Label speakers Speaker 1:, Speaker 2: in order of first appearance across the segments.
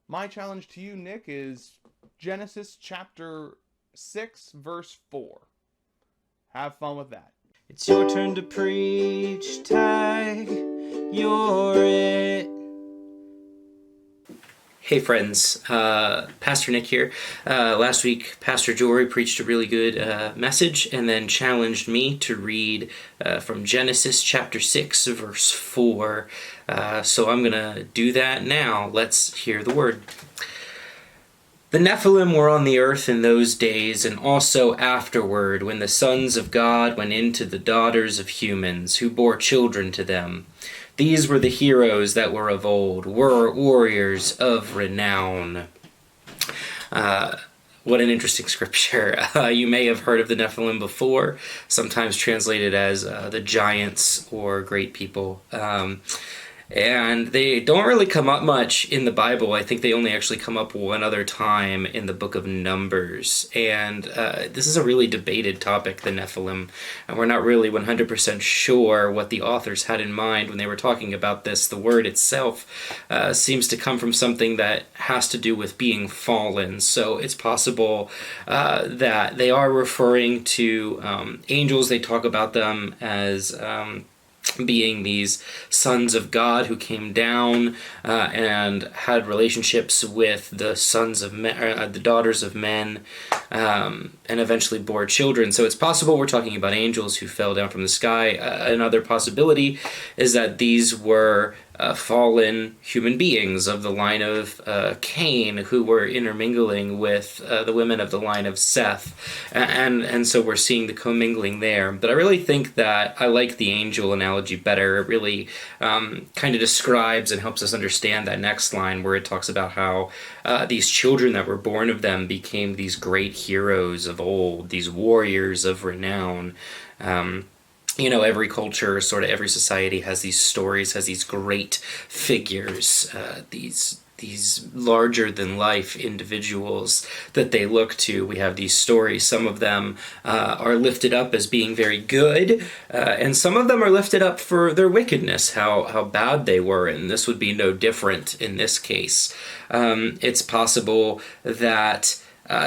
Speaker 1: My challenge to you, Nick, is Genesis chapter 6, verse 4. Have fun with that.
Speaker 2: It's your turn to preach, tag, you're it. Hey friends, Pastor Nick here. Last week, Pastor Jory preached a really good message and then challenged me to read from Genesis chapter 6, verse 4. So I'm going to do that now. Let's hear the word. The Nephilim were on the earth in those days, and also afterward, when the sons of God went into the daughters of humans, who bore children to them. These were the heroes that were of old, were warriors of renown. What an interesting scripture. You may have heard of the Nephilim before, sometimes translated as the giants or great people. And they don't really come up much in the Bible. I think they only actually come up one other time in the book of Numbers. And this is a really debated topic, the Nephilim. And we're not really 100% sure what the authors had in mind when they were talking about this. The word itself seems to come from something that has to do with being fallen. So it's possible that they are referring to angels. They talk about them as being these sons of God who came down and had relationships with the sons of men, the daughters of men, and eventually bore children. So it's possible we're talking about angels who fell down from the sky. Another possibility is that these were fallen human beings of the line of Cain who were intermingling with the women of the line of Seth, and so we're seeing the commingling there. But I really think that I like the angel analogy better. It really kind of describes and helps us understand that next line where it talks about how these children that were born of them became these great heroes of old, these warriors of renown. Every culture, sort of every society has these stories, has these great figures, these larger than life individuals that they look to. We have these stories. Some of them are lifted up as being very good, and some of them are lifted up for their wickedness, how bad they were, and this would be no different in this case. It's possible that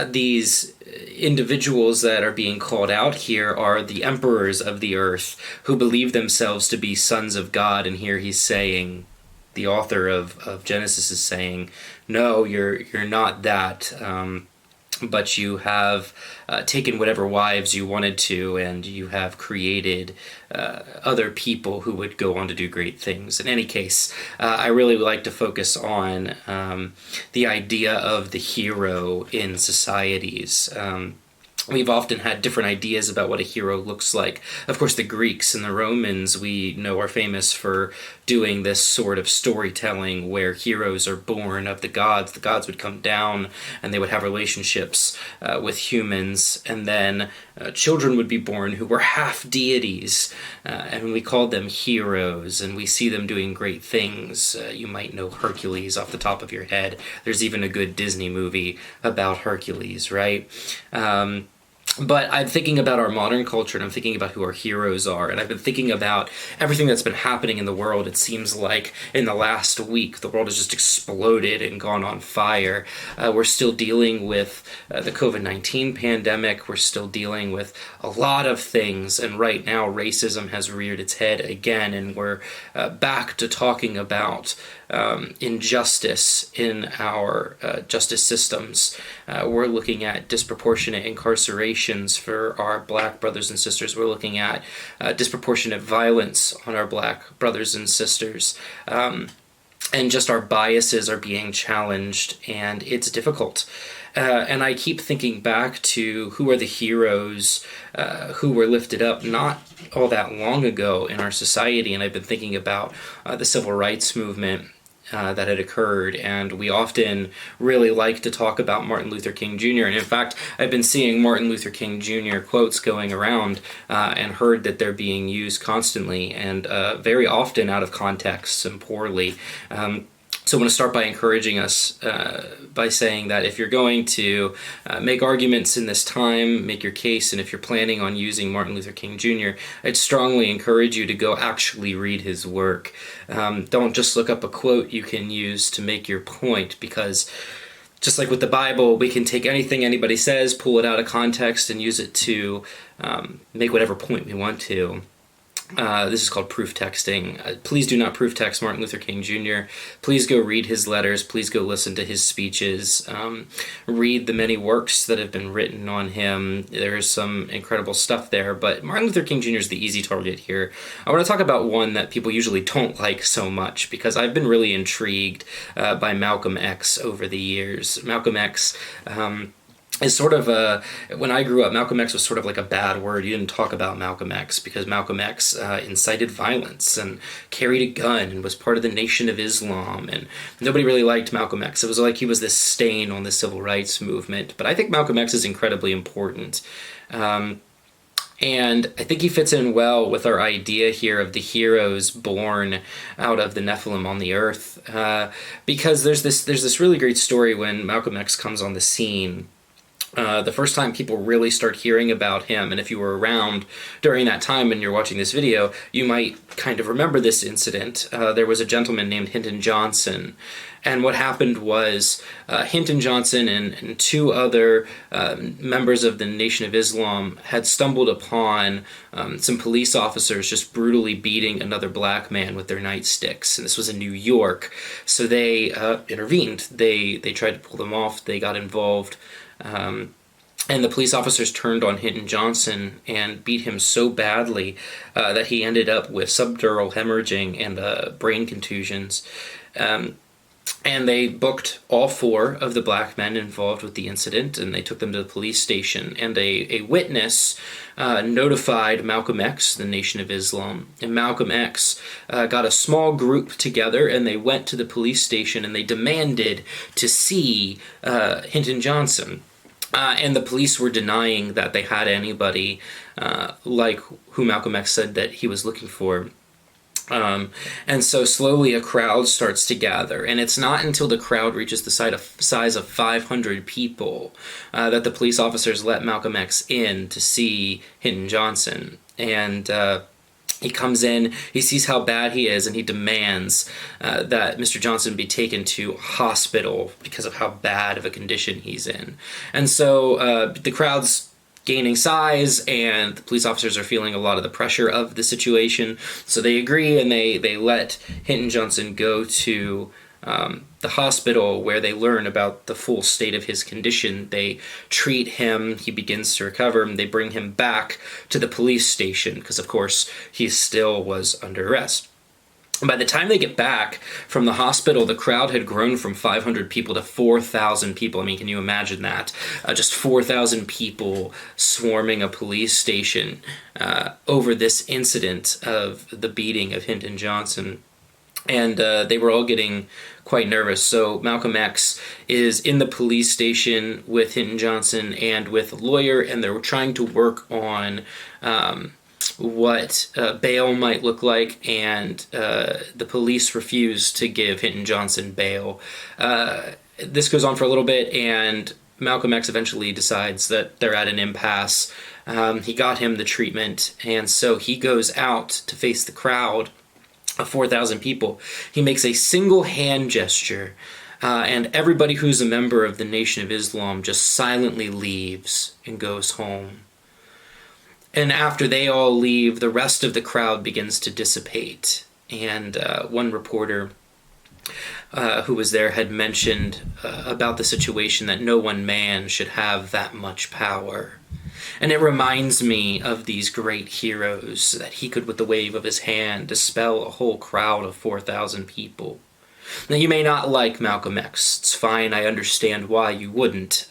Speaker 2: these individuals that are being called out here are the emperors of the earth who believe themselves to be sons of God, and here he's saying, the author of Genesis is saying, no, you're not that, but you have taken whatever wives you wanted to, and you have created other people who would go on to do great things. In any case, I really like to focus on the idea of the hero in societies. We've often had different ideas about what a hero looks like. Of course, the Greeks and the Romans, we know, are famous for doing this sort of storytelling where heroes are born of the gods. The gods would come down and they would have relationships with humans, and then children would be born who were half deities, and we called them heroes, and we see them doing great things. You might know Hercules off the top of your head. There's even a good Disney movie about Hercules, right? But I'm thinking about our modern culture, and I'm thinking about who our heroes are, and I've been thinking about everything that's been happening in the world. It seems like in the last week, the world has just exploded and gone on fire. We're still dealing with the COVID-19 pandemic. We're still dealing with a lot of things, and right now racism has reared its head again, and we're back to talking about injustice in our justice systems. We're looking at disproportionate incarcerations for our black brothers and sisters. We're looking at disproportionate violence on our black brothers and sisters. And just our biases are being challenged, and it's difficult. And I keep thinking back to who are the heroes who were lifted up not all that long ago in our society, and I've been thinking about the civil rights movement that had occurred, and we often really like to talk about Martin Luther King Jr. And in fact, I've been seeing Martin Luther King Jr. quotes going around and heard that they're being used constantly and very often out of context and poorly. So I want to start by encouraging us by saying that if you're going to make arguments in this time, make your case, and if you're planning on using Martin Luther King Jr., I'd strongly encourage you to go actually read his work. Don't just look up a quote you can use to make your point, because just like with the Bible, we can take anything anybody says, pull it out of context, and use it to make whatever point we want to. This is called proof texting. Please do not proof text Martin Luther King Jr. Please go read his letters. Please go listen to his speeches. Read the many works that have been written on him. There's some incredible stuff there, but Martin Luther King Jr. is the easy target here. I want to talk about one that people usually don't like so much, because I've been really intrigued by Malcolm X over the years. Malcolm X is sort of when I grew up, Malcolm X was sort of like a bad word. You didn't talk about Malcolm X because Malcolm X incited violence and carried a gun and was part of the Nation of Islam, and nobody really liked Malcolm X. It was like he was this stain on the civil rights movement. But I think Malcolm X is incredibly important. And I think he fits in well with our idea here of the heroes born out of the Nephilim on the earth, because there's this really great story when Malcolm X comes on the scene. The first time people really start hearing about him, and if you were around during that time and you're watching this video, you might kind of remember this incident. There was a gentleman named Hinton Johnson, and what happened was Hinton Johnson and two other members of the Nation of Islam had stumbled upon some police officers just brutally beating another black man with their nightsticks, and this was in New York. So they intervened. They tried to pull them off. They got involved. And the police officers turned on Hinton Johnson and beat him so badly that he ended up with subdural hemorrhaging and brain contusions. And they booked all four of the black men involved with the incident, and they took them to the police station. And a witness notified Malcolm X, the Nation of Islam. And Malcolm X got a small group together, and they went to the police station, and they demanded to see Hinton Johnson. And the police were denying that they had anybody like who Malcolm X said that he was looking for. And so slowly a crowd starts to gather, and it's not until the crowd reaches the size of 500 people that the police officers let Malcolm X in to see Hinton Johnson. And he comes in, he sees how bad he is, and he demands that Mr. Johnson be taken to hospital because of how bad of a condition he's in. And so the crowd's gaining size, and the police officers are feeling a lot of the pressure of the situation. So they agree, and they let Hinton Johnson go to the hospital, where they learn about the full state of his condition. They treat him, he begins to recover, and they bring him back to the police station because, of course, he still was under arrest. By the time they get back from the hospital, the crowd had grown from 500 people to 4,000 people. I mean, can you imagine that? Just 4,000 people swarming a police station over this incident of the beating of Hinton Johnson. And they were all getting quite nervous. So Malcolm X is in the police station with Hinton Johnson and with a lawyer, and they're trying to work on what bail might look like, and the police refuse to give Hinton Johnson bail. This goes on for a little bit, and Malcolm X eventually decides that they're at an impasse. He got him the treatment, and so he goes out to face the crowd of 4,000 people. He makes a single hand gesture, and everybody who's a member of the Nation of Islam just silently leaves and goes home. And after they all leave, the rest of the crowd begins to dissipate. And one reporter who was there had mentioned about the situation that no one man should have that much power. And it reminds me of these great heroes that he could, with the wave of his hand, dispel a whole crowd of 4,000 people. Now, you may not like Malcolm X. It's fine. I understand why you wouldn't.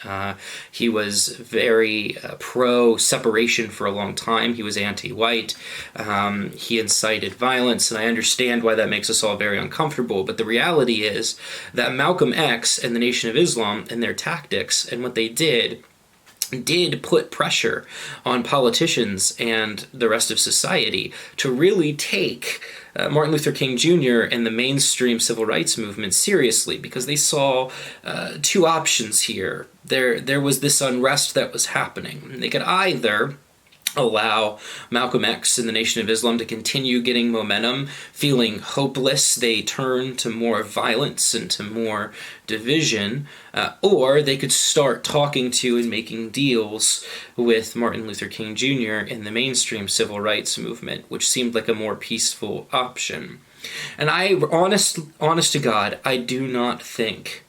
Speaker 2: He was very pro-separation for a long time. He was anti-white. He incited violence, and I understand why that makes us all very uncomfortable. But the reality is that Malcolm X and the Nation of Islam and their tactics and what they did did put pressure on politicians and the rest of society to really take Martin Luther King Jr. and the mainstream civil rights movement seriously, because they saw two options here. There was this unrest that was happening. They could either allow Malcolm X and the Nation of Islam to continue getting momentum, feeling hopeless, they turn to more violence and to more division, or they could start talking to and making deals with Martin Luther King Jr. and the mainstream civil rights movement, which seemed like a more peaceful option. And honest to God, I do not think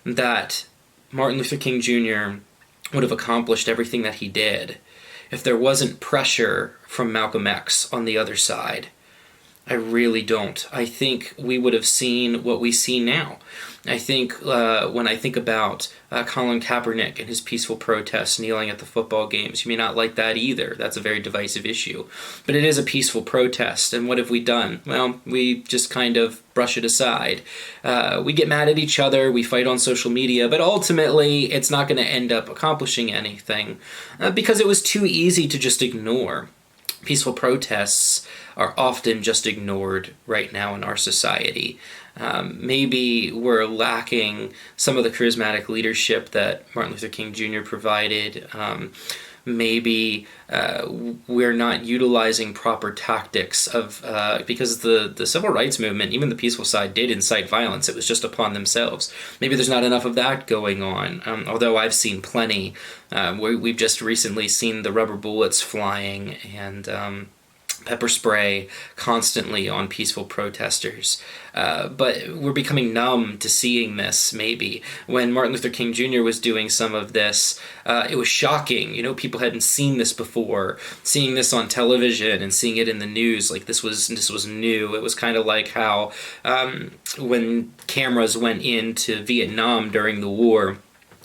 Speaker 2: that Martin Luther King Jr. would have accomplished everything that he did if there wasn't pressure from Malcolm X on the other side. I really don't. I think we would have seen what we see now. I think when I think about Colin Kaepernick and his peaceful protests kneeling at the football games, you may not like that either. That's a very divisive issue. But it is a peaceful protest, and what have we done? Well, we just kind of brush it aside. We get mad at each other, we fight on social media, but ultimately it's not going to end up accomplishing anything because it was too easy to just ignore. Peaceful protests are often just ignored right now in our society. Maybe we're lacking some of the charismatic leadership that Martin Luther King Jr. provided. Maybe we're not utilizing proper tactics of because the civil rights movement, even the peaceful side, did incite violence. It was just upon themselves. Maybe there's not enough of that going on, although I've seen plenty. We've just recently seen the rubber bullets flying and pepper spray constantly on peaceful protesters. But we're becoming numb to seeing this, maybe. When Martin Luther King Jr. was doing some of this, it was shocking. You know, people hadn't seen this before. Seeing this on television and seeing it in the news, like this was new. It was kind of like how when cameras went into Vietnam during the war,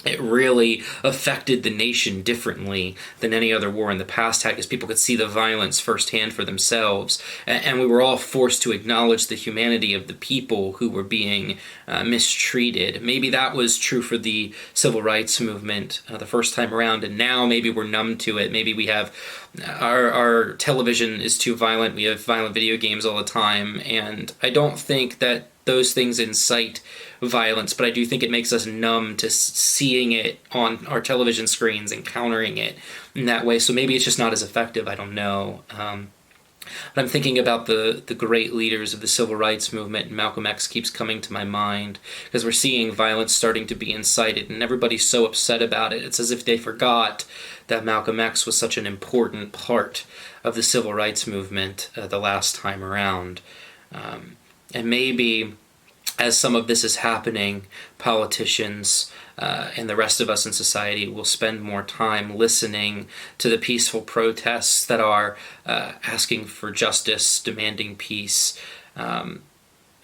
Speaker 2: it really affected the nation differently than any other war in the past had, because people could see the violence firsthand for themselves. And we were all forced to acknowledge the humanity of the people who were being mistreated. Maybe that was true for the civil rights movement the first time around, and now maybe we're numb to it. Maybe we have our television is too violent. We have violent video games all the time, and I don't think that those things incite violence, but I do think it makes us numb to seeing it on our television screens and countering it in that way. So maybe it's just not as effective. I don't know. But I'm thinking about the great leaders of the civil rights movement, and Malcolm X keeps coming to my mind because we're seeing violence starting to be incited, and everybody's so upset about it. It's as if they forgot that Malcolm X was such an important part of the civil rights movement the last time around. And maybe as some of this is happening, politicians and the rest of us in society will spend more time listening to the peaceful protests that are asking for justice, demanding peace,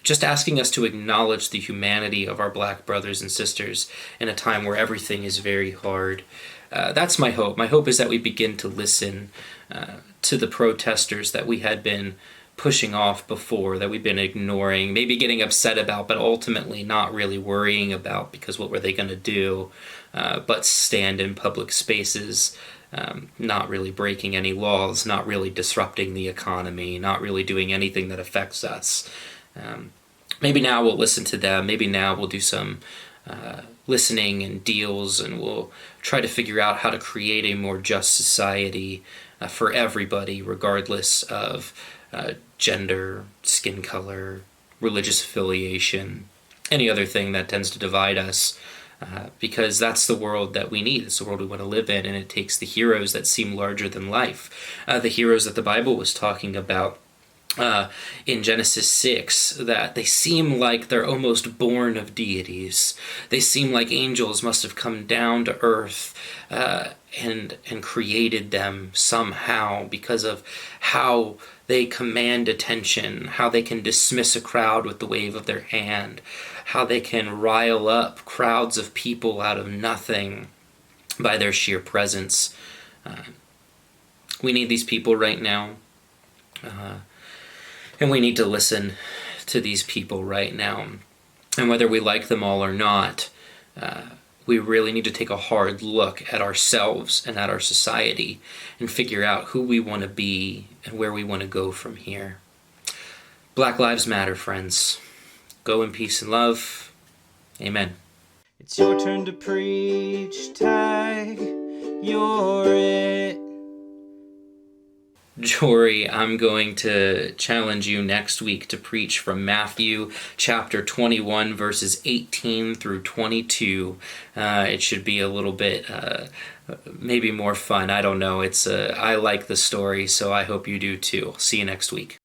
Speaker 2: just asking us to acknowledge the humanity of our black brothers and sisters in a time where everything is very hard. That's my hope. My hope is that we begin to listen to the protesters that we had been pushing off before, that we've been ignoring, maybe getting upset about, but ultimately not really worrying about, because what were they going to do but stand in public spaces, not really breaking any laws, not really disrupting the economy, not really doing anything that affects us. Maybe now we'll listen to them. Maybe now we'll do some listening and deals, and we'll try to figure out how to create a more just society for everybody, regardless of gender, skin color, religious affiliation, any other thing that tends to divide us, because that's the world that we need. It's the world we want to live in, and it takes the heroes that seem larger than life, the heroes that the Bible was talking about in Genesis 6, that they seem like they're almost born of deities. They seem like angels must have come down to earth and created them somehow, because of how they command attention, how they can dismiss a crowd with the wave of their hand, how they can rile up crowds of people out of nothing by their sheer presence. We need these people right now, and we need to listen to these people right now. And whether we like them all or not, we really need to take a hard look at ourselves and at our society and figure out who we want to be and where we want to go from here. Black Lives Matter, friends. Go in peace and love. Amen.
Speaker 3: It's your turn to preach, Tag. You're it.
Speaker 2: Jory, I'm going to challenge you next week to preach from Matthew chapter 21, verses 18 through 22. It should be a little bit, maybe more fun. I don't know. I like the story, so I hope you do too. See you next week.